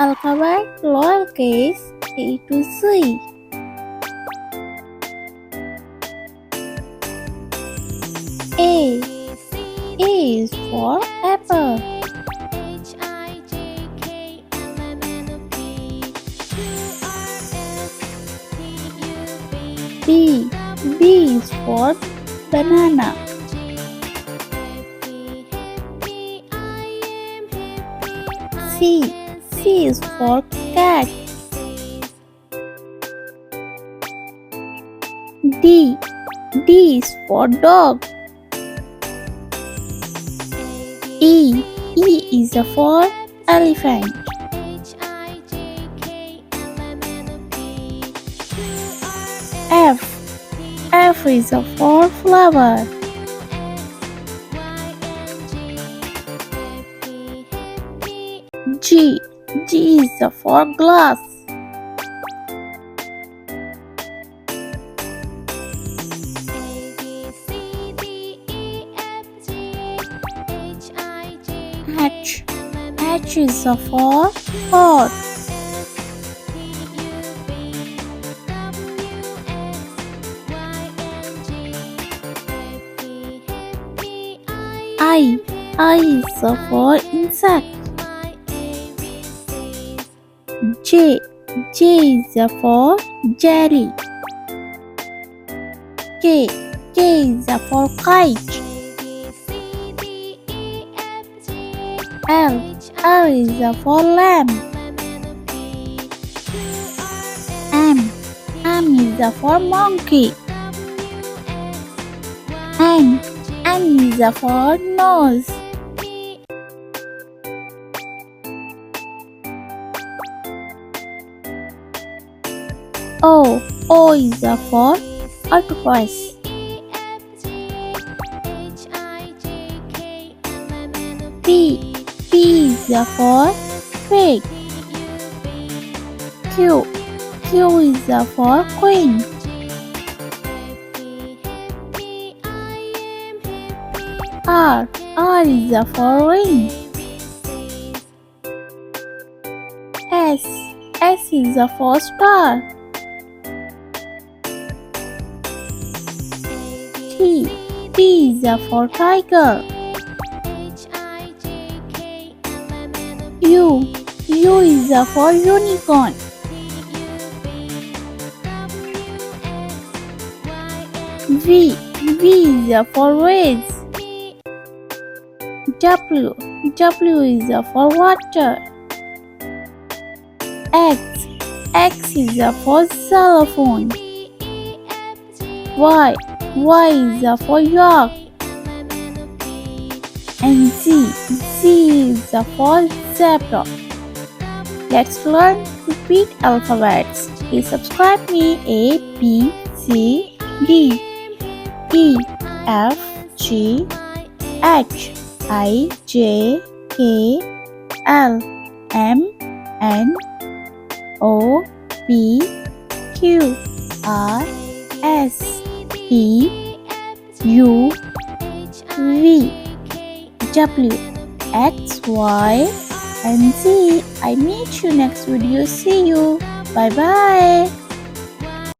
alphabet lowercase A to Z. A. A is for apple. B. B is for banana. C. C is for cat. D. D is for dog. E. E is for elephant. F. F is for flower. G. G is for glass. H. H is for horse. I. I is for insect. J. J is for jelly. K. K is for kite. L. L is for lamb. M. M is for monkey. N. N is for nose. O. O is for octopus. P. P is for pig. Q. Q is for queen. R. R is for ring. S. S is for star. T. T is for tiger. U. U is for unicorn. V. V is for vase. W. W is for water. X. X is for xylophone. Y. Y is for yak. And Z. Z is for zebra. Let's learn repeat alphabets. Please subscribe me. A, B, C, D, E, F, G, H, I, J, K, L, M, N, O, P, Q, R, S, T, U, V, W, X, Y, and Z. I meet you next video. See you. Bye bye.